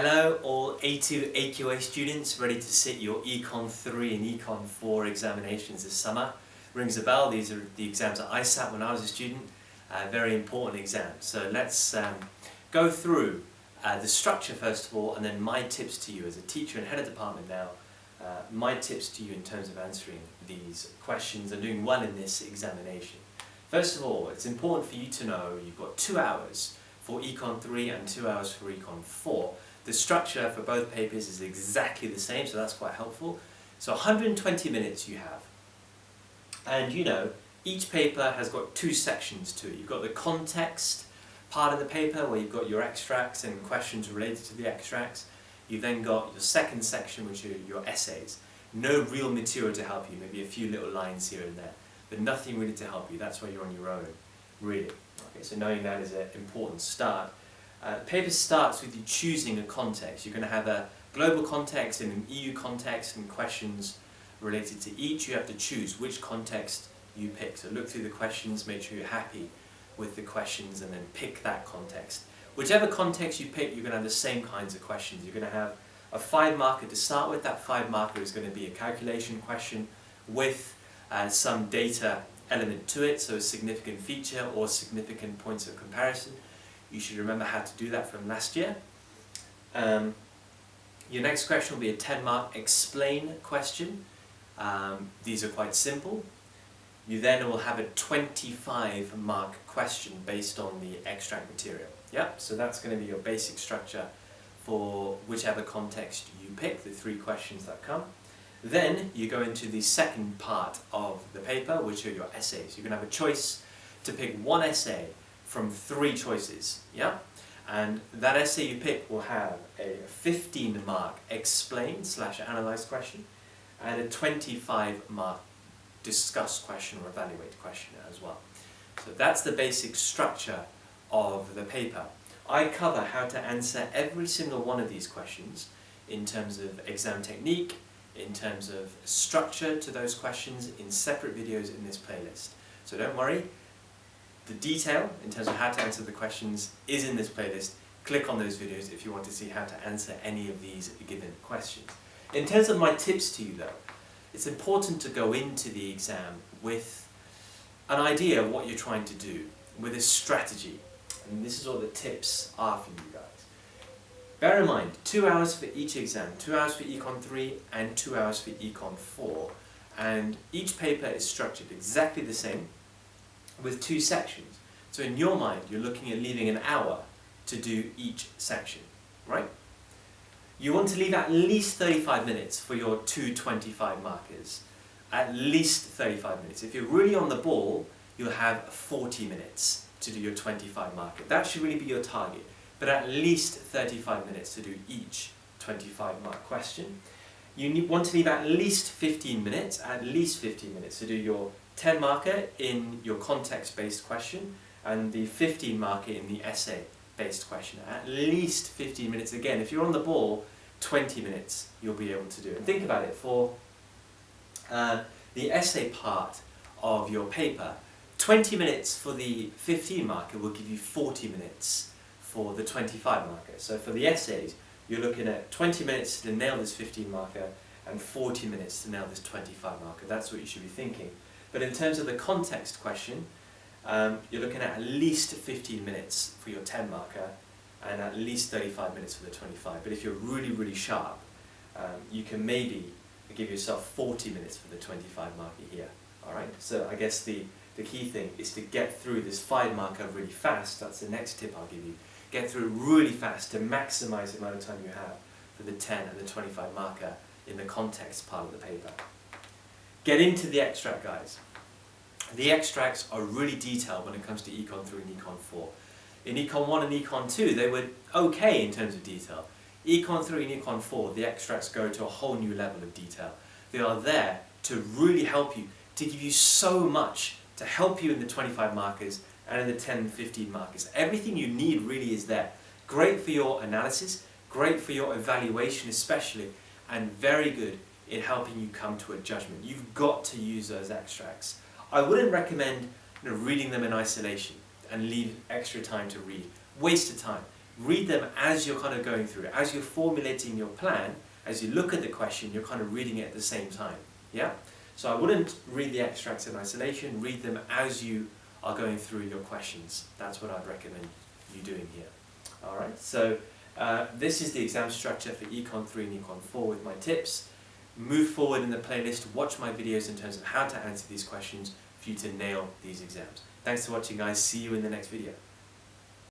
Hello all A2 AQA students ready to sit your Econ 3 and Econ 4 examinations this summer. Rings a bell, these are the exams that I sat when I was a student, very important exams. So let's go through the structure first of all, and then my tips to you as a teacher and head of department now, my tips to you in terms of answering these questions and doing well in this examination. First of all, it's important for you to know you've got 2 hours for Econ 3 and 2 hours for Econ 4. The structure for both papers is exactly the same, so that's quite helpful. So 120 minutes you have. And you know, each paper has got 2 sections to it. You've got the context part of the paper where you've got your extracts and questions related to the extracts. You've then got your second section, which are your essays. No real material to help you, maybe a few little lines here and there, but nothing really to help you. That's why you're on your own, really. Okay, so knowing that is an important start. The paper starts with you choosing a context. You're going to have a global context and an EU context and questions related to each. You have to choose which context you pick. So look through the questions, make sure you're happy with the questions, and then pick that context. Whichever context you pick, you're going to have the same kinds of questions. You're going to have a 5 marker to start with. That 5 marker is going to be a calculation question with some data element to it, so a significant feature or significant points of comparison. You should remember how to do that from last year. Your next question will be a 10-mark explain question. These are quite simple. You then will have a 25-mark question based on the extract material. Yeah, so that's going to be your basic structure for whichever context you pick, the 3 questions that come. Then you go into the second part of the paper, which are your essays. You're going to have a choice to pick 1 essay from 3 choices, yeah? And that essay you pick will have a 15-mark explain/analyze question and a 25-mark discuss question or evaluate question as well. So that's the basic structure of the paper. I cover how to answer every single one of these questions in terms of exam technique, in terms of structure to those questions in separate videos in this playlist. So don't worry. The detail, in terms of how to answer the questions, is in this playlist. Click on those videos if you want to see how to answer any of these given questions. In terms of my tips to you though, it's important to go into the exam with an idea of what you're trying to do, with a strategy. And this is what the tips are for you guys. Bear in mind, 2 hours for each exam, 2 hours for Econ 3 and 2 hours for Econ 4. And each paper is structured exactly the same, with 2 sections. So in your mind, you're looking at leaving an hour to do each section, right? You want to leave at least 35 minutes for your 2 25 markers. At least 35 minutes. If you're really on the ball, you'll have 40 minutes to do your 25 marker. That should really be your target, but at least 35 minutes to do each 25 mark question. You want to leave at least 15 minutes to do your 10 marker in your context-based question and the 15 marker in the essay-based question. At least 15 minutes. Again, if you're on the ball, 20 minutes you'll be able to do it. Think about it, for the essay part of your paper, 20 minutes for the 15 marker will give you 40 minutes for the 25 marker. So for the essays, you're looking at 20 minutes to nail this 15 marker and 40 minutes to nail this 25 marker. That's what you should be thinking. But in terms of the context question, you're looking at least 15 minutes for your 10 marker and at least 35 minutes for the 25. But if you're really, really sharp, you can maybe give yourself 40 minutes for the 25 marker here. Alright, so I guess the key thing is to get through this 5 marker really fast. That's the next tip I'll give you. Get through really fast to maximize the amount of time you have for the 10 and the 25 marker in the context part of the paper. Get into the extract, guys. The extracts are really detailed when it comes to Econ 3 and Econ 4. In Econ 1 and Econ 2, they were okay in terms of detail. Econ 3 and Econ 4, the extracts go to a whole new level of detail. They are there to really help you, to give you so much, to help you in the 25 markers and in the 10 and 15 markers. Everything you need really is there. Great for your analysis, great for your evaluation especially, and very good in helping you come to a judgment. You've got to use those extracts. I wouldn't recommend reading them in isolation and leave extra time to read. Waste of time. read them as you're kind of going through it. As you're formulating your plan, as you look at the question, you're kind of reading it at the same time. Yeah? So I wouldn't read the extracts in isolation, read them as you are going through your questions. That's what I'd recommend you doing here. Alright, so this is the exam structure for Econ 3 and Econ 4 with my tips. Move forward in the playlist, watch my videos in terms of how to answer these questions for you to nail these exams. Thanks for watching, guys. See you in the next video.